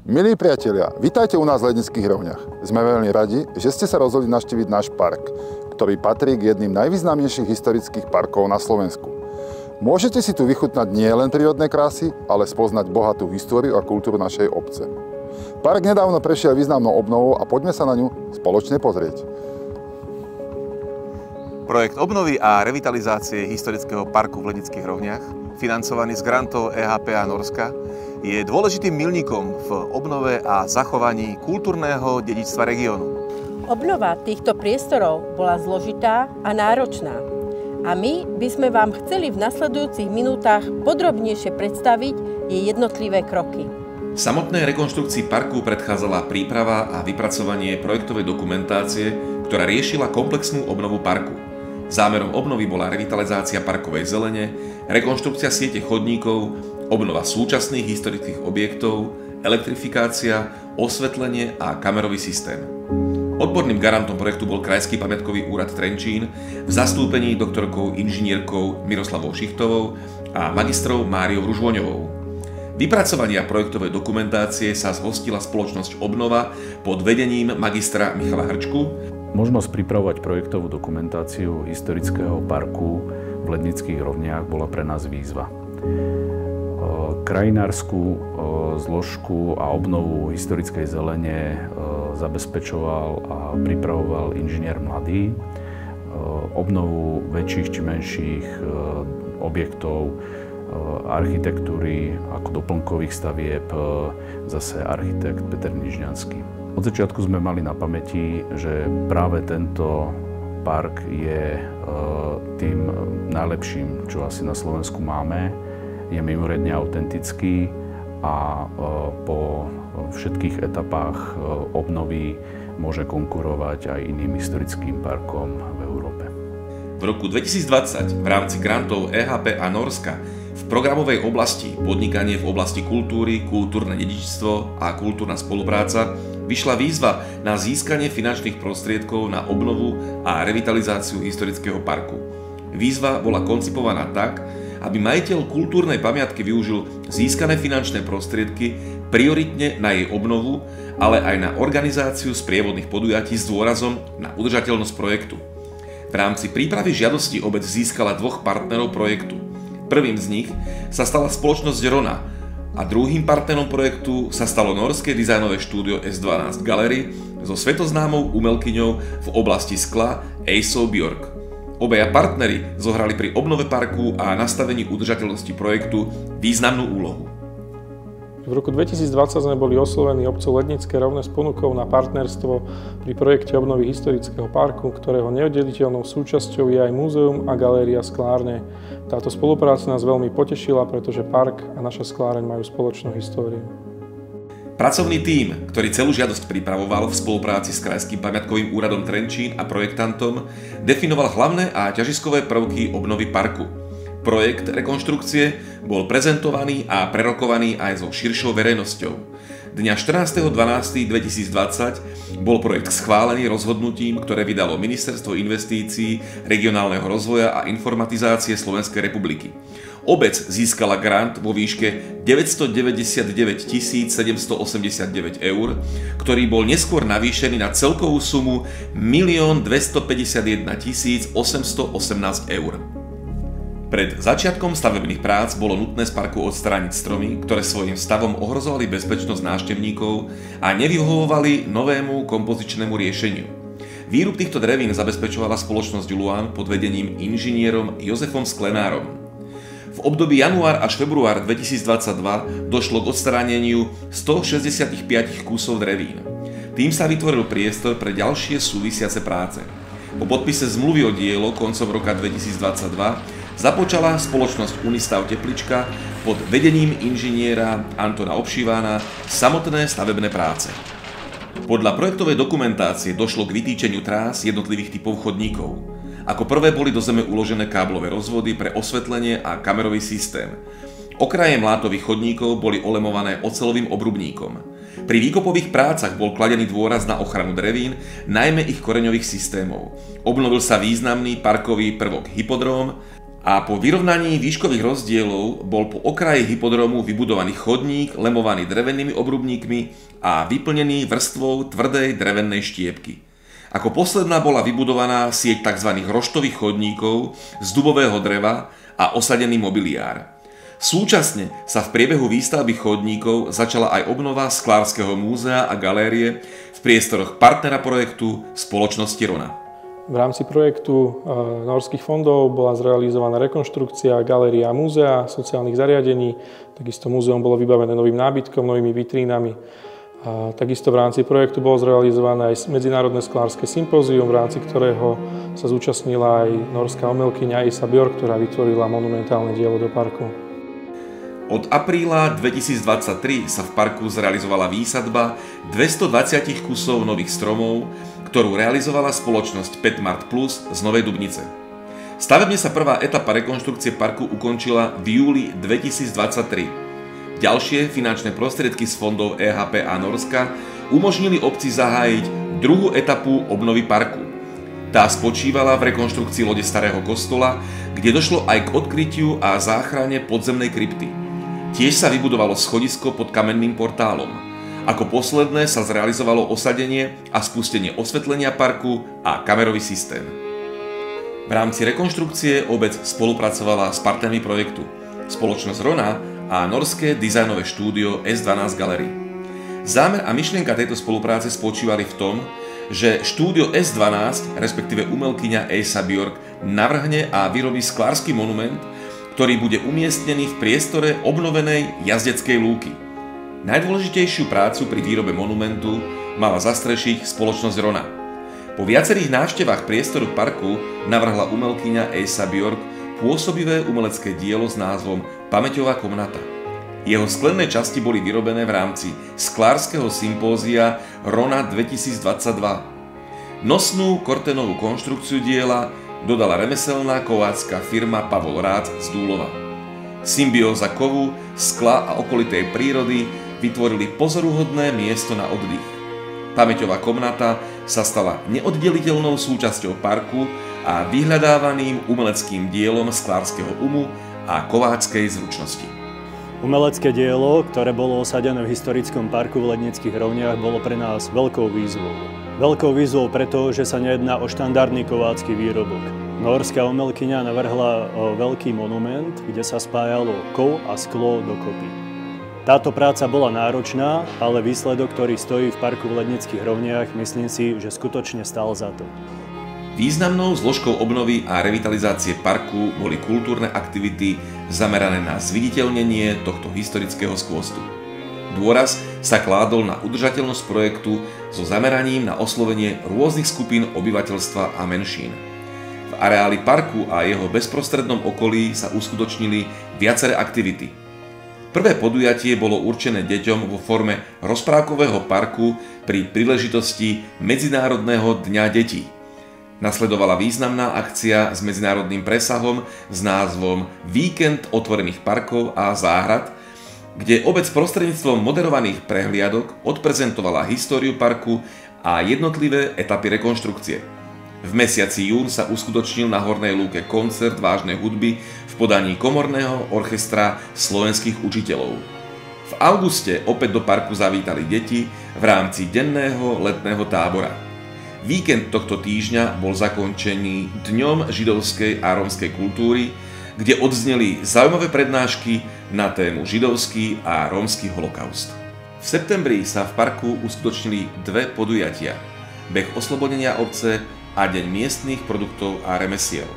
Milí priatelia, vitajte u nás v Lednických Rovniach. Sme veľmi radi, že ste sa rozhodli navštíviť náš park, ktorý patrí k jedným najvýznamnejších historických parkov na Slovensku. Môžete si tu vychutnať nielen prírodné krásy, ale spoznať bohatú históriu a kultúru našej obce. Park nedávno prešiel významnou obnovou a poďme sa na ňu spoločne pozrieť. Projekt obnovy a revitalizácie historického parku v Lednických Rovniach, financovaný z grantov EHPA Norska, je dôležitým milníkom v obnove a zachovaní kultúrneho dedičstva regiónu. Obnova týchto priestorov bola zložitá a náročná. A my by sme vám chceli v nasledujúcich minútach podrobnejšie predstaviť jej jednotlivé kroky. Samotnej rekonštrukcii parku predchádzala príprava a vypracovanie projektovej dokumentácie, ktorá riešila komplexnú obnovu parku. Zámerom obnovy bola revitalizácia parkovej zelene, rekonštrukcia siete chodníkov, obnova súčasných historických objektov, elektrifikácia, osvetlenie a kamerový systém. Odborným garantom projektu bol Krajský pamiatkový úrad Trenčín v zastúpení doktorkou inžinierkou Miroslavou Šichtovou a magistrou Máriou Ružvoňovou. Vypracovania projektovej dokumentácie sa zhostila spoločnosť Obnova pod vedením magistra Michala Hrčku. Možnosť pripravovať projektovú dokumentáciu historického parku v Lednických Rovniach bola pre nás výzva. Krajinárskú zložku a obnovu historickej zelene zabezpečoval a pripravoval inžinier Mladý. Obnovu väčších či menších objektov architektúry ako doplnkových stavieb zase architekt Peter Nižňanský. Od začiatku sme mali na pamäti, že práve tento park je tým najlepším, čo asi na Slovensku máme. Je mimoriadne autentický a po všetkých etapách obnovy môže konkurovať aj iným historickým parkom v Európe. V roku 2020 v rámci grantov EHPA Norska v programovej oblasti Podnikanie v oblasti kultúry, kultúrne dedičstvo a kultúrna spolupráca vyšla výzva na získanie finančných prostriedkov na obnovu a revitalizáciu historického parku. Výzva bola koncipovaná tak, aby majiteľ kultúrnej pamiatky využil získané finančné prostriedky prioritne na jej obnovu, ale aj na organizáciu sprievodných podujatí s dôrazom na udržateľnosť projektu. V rámci prípravy žiadosti obec získala dvoch partnerov projektu. Prvým z nich sa stala spoločnosť Rona a druhým partnerom projektu sa stalo norské dizajnové štúdio S12 Gallery so svetoznámou umelkyňou v oblasti skla Ejsou Björk. Obaja partneri zohrali pri obnove parku a nastavení udržateľnosti projektu významnú úlohu. V roku 2020 sme boli oslovení obcov Lednické Rovné s ponukou na partnerstvo pri projekte obnovy historického parku, ktorého neoddeliteľnou súčasťou je aj múzeum a galéria sklárne. Táto spolupráca nás veľmi potešila, pretože park a naša skláreň majú spoločnú históriu. Pracovný tím, ktorý celú žiadosť pripravoval v spolupráci s Krajským pamiatkovým úradom Trenčín a projektantom, definoval hlavné a ťažiskové prvky obnovy parku. Projekt rekonštrukcie bol prezentovaný a prerokovaný aj so širšou verejnosťou. Dňa 14.12.2020 bol projekt schválený rozhodnutím, ktoré vydalo Ministerstvo investícií, regionálneho rozvoja a informatizácie Slovenskej republiky. Obec získala grant vo výške 999 789 eur, ktorý bol neskôr navýšený na celkovú sumu 1 251 818 eur. Pred začiatkom stavebných prác bolo nutné z parku odstrániť stromy, ktoré svojím stavom ohrozovali bezpečnosť návštevníkov a nevyhovovali novému kompozičnému riešeniu. Výrub týchto drevín zabezpečovala spoločnosť Luan pod vedením inžinierom Jozefom Sklenárom. V období január až február 2022 došlo k odstráneniu 165 kusov drevín. Tým sa vytvoril priestor pre ďalšie súvisiace práce. Po podpise zmluvy o dielo koncom roka 2022 započala spoločnosť Unistav Teplička pod vedením inžiniera Antona Obšivána samotné stavebné práce. Podľa projektovej dokumentácie došlo k vytýčeniu trás jednotlivých typov chodníkov. Ako prvé boli do zeme uložené káblové rozvody pre osvetlenie a kamerový systém. Okraje mlátových chodníkov boli olemované oceľovým obrubníkom. Pri výkopových prácach bol kladený dôraz na ochranu drevín, najmä ich koreňových systémov. Obnovil sa významný parkový prvok hypodróm a po vyrovnaní výškových rozdielov bol po okraji hypodromu vybudovaný chodník lemovaný drevenými obrubníkmi a vyplnený vrstvou tvrdej drevenej štiepky. Ako posledná bola vybudovaná sieť tzv. Roštových chodníkov z dubového dreva a osadený mobiliár. Súčasne sa v priebehu výstavby chodníkov začala aj obnova Sklárskeho múzea a galérie v priestoroch partnera projektu spoločnosti Rona. V rámci projektu Norských fondov bola zrealizovaná rekonštrukcia galérie a múzea, sociálnych zariadení. Takisto múzeum bolo vybavené novým nábytkom, novými vitrínami. A takisto v rámci projektu bolo zrealizované aj medzinárodné sklárske sympózium, v rámci ktorého sa zúčastnila aj norská umelkyňa Asa Björk, ktorá vytvorila monumentálne dielo do parku. Od apríla 2023 sa v parku zrealizovala výsadba 220 kusov nových stromov, ktorú realizovala spoločnosť Petmart Plus z Novej Dubnice. Stavebne sa prvá etapa rekonštrukcie parku ukončila v júli 2023. Ďalšie finančné prostriedky z fondov EHP a Norska umožnili obci zahájiť druhú etapu obnovy parku. Tá spočívala v rekonštrukcii lode Starého kostola, kde došlo aj k odkrytiu a záchrane podzemnej krypty. Tiež sa vybudovalo schodisko pod kamenným portálom. Ako posledné sa zrealizovalo osadenie a spustenie osvetlenia parku a kamerový systém. V rámci rekonštrukcie obec spolupracovala s partnermi projektu spoločnosť Rona a norské dizajnové štúdio S12 Gallery. Zámer a myšlienka tejto spolupráce spočívali v tom, že štúdio S12, respektíve umelkyňa Asa Björk, navrhne a vyrobí sklársky monument, ktorý bude umiestnený v priestore obnovenej jazdeckej lúky. Najdôležitejšiu prácu pri výrobe monumentu mala zastrešiť spoločnosť Rona. Po viacerých návštevách priestoru parku navrhla umelkyňa Asa Björk pôsobivé umelecké dielo s názvom Pamäťová komnata. Jeho sklené časti boli vyrobené v rámci sklárskeho sympózia Rona 2022. Nosnú kortenovú konštrukciu diela dodala remeselná kovácka firma Pavol Rác z Dúlova. Symbióza kovu, skla a okolitej prírody vytvorili pozoruhodné miesto na oddych. Pamäťová komnata sa stala neoddeliteľnou súčasťou parku a vyhľadávaným umeleckým dielom sklárskeho umu a kováckej zručnosti. Umelecké dielo, ktoré bolo osadené v historickom parku v Lednických rovniach, bolo pre nás veľkou výzvou. Veľkou výzvou preto, že sa nejedná o štandardný kovácky výrobok. Norská umelkyňa navrhla veľký monument, kde sa spájalo kov a sklo dokopy. Táto práca bola náročná, ale výsledok, ktorý stojí v parku v Lednických rovniach, myslím si, že skutočne stál za to. Významnou zložkou obnovy a revitalizácie parku boli kultúrne aktivity zamerané na zviditeľnenie tohto historického skvostu. Dôraz sa kládol na udržateľnosť projektu so zameraním na oslovenie rôznych skupín obyvateľstva a menšín. V areáli parku a jeho bezprostrednom okolí sa uskutočnili viaceré aktivity. Prvé podujatie bolo určené deťom vo forme rozprávkového parku pri príležitosti Medzinárodného dňa detí. Nasledovala významná akcia s medzinárodným presahom s názvom Víkend otvorených parkov a záhrad, kde obec prostredníctvom moderovaných prehliadok odprezentovala históriu parku a jednotlivé etapy rekonštrukcie. V mesiaci jún sa uskutočnil na Hornej lúke koncert vážnej hudby v podaní komorného orchestra slovenských učiteľov. V auguste opäť do parku zavítali deti v rámci denného letného tábora. Víkend tohto týždňa bol zakončený Dňom židovskej a rómskej kultúry, kde odzneli zaujímavé prednášky na tému židovský a rómsky holokaust. V septembri sa v parku uskutočnili dve podujatia: beh oslobodenia obce a deň miestnych produktov a remesiel.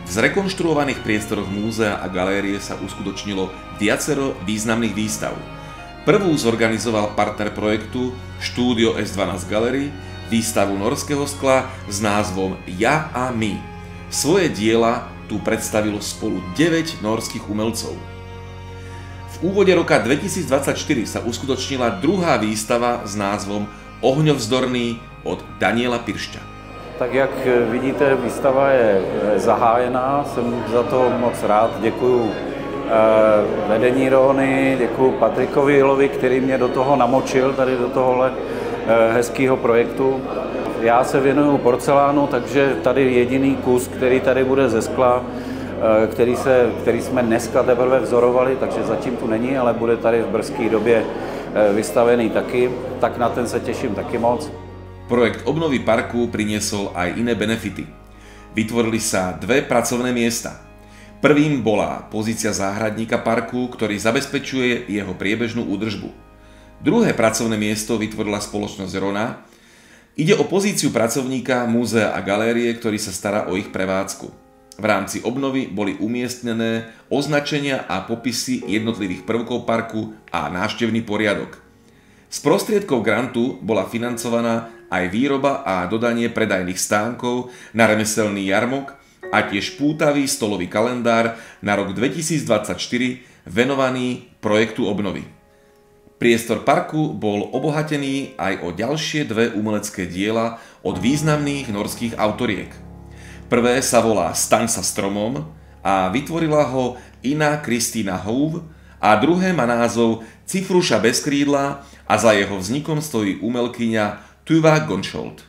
V zrekonštruovaných priestoroch múzea a galérie sa uskutočnilo viacero významných výstav. Prvú zorganizoval partner projektu štúdio S12 Gallery, výstavu norského skla s názvom Ja a my. Svoje diela tu predstavilo spolu 9 norských umelcov. V úvode roka 2024 sa uskutočnila druhá výstava s názvom Ohňovzdorný od Daniela Piršťa. Tak jak vidíte, výstava je zahájená, jsem za to moc rád, děkuju vedení Rony, děkuju Patrikovi Jilovi, který mě do toho namočil, tady do tohohle hezkého projektu. Já se věnuju porcelánu, takže tady jediný kus, který tady bude ze skla, který jsme dneska teprve vzorovali, takže zatím tu není, ale bude tady v brzké době vystavený taky, tak na ten se těším taky moc. Projekt obnovy parku priniesol aj iné benefity. Vytvorili sa dve pracovné miesta. Prvým bola pozícia záhradníka parku, ktorý zabezpečuje jeho priebežnú údržbu. Druhé pracovné miesto vytvorila spoločnosť Rona. Ide o pozíciu pracovníka múzea a galérie, ktorý sa stará o ich prevádzku. V rámci obnovy boli umiestnené označenia a popisy jednotlivých prvkov parku a návštevný poriadok. Z prostriedkov grantu bola financovaná aj výroba a dodanie predajných stánkov na remeselný jarmok a tiež pútavý stolový kalendár na rok 2024 venovaný projektu obnovy. Priestor parku bol obohatený aj o ďalšie dve umelecké diela od významných norských autoriek. Prvé sa volá Staň sa stromom a vytvorila ho Ina Kristína Hov a druhé má názov Cifruša bez krídla a za jeho vznikom stojí umelkyňa Tuva Gončold.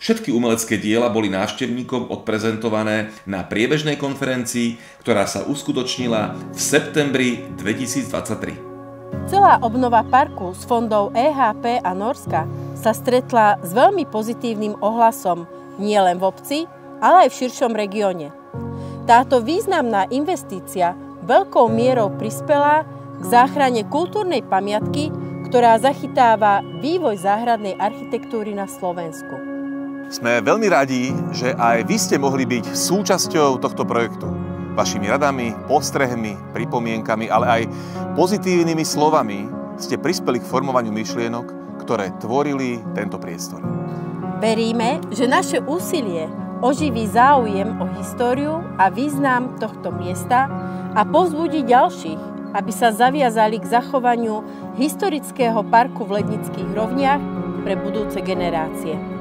Všetky umelecké diela boli návštevníkom odprezentované na priebežnej konferencii, ktorá sa uskutočnila v septembri 2023. Celá obnova parku z fondov EHP a Norska sa stretla s veľmi pozitívnym ohlasom nielen v obci, ale aj v širšom regióne. Táto významná investícia veľkou mierou prispela k záchrane kultúrnej pamiatky, ktorá zachytáva vývoj záhradnej architektúry na Slovensku. Sme veľmi radi, že aj vy ste mohli byť súčasťou tohto projektu. Vašimi radami, postrehmi, pripomienkami, ale aj pozitívnymi slovami ste prispeli k formovaniu myšlienok, ktoré tvorili tento priestor. Veríme, že naše úsilie oživí záujem o históriu a význam tohto miesta a povzbudí ďalších, aby sa zaviazali k zachovaniu historického parku v Lednických rovniach pre budúce generácie.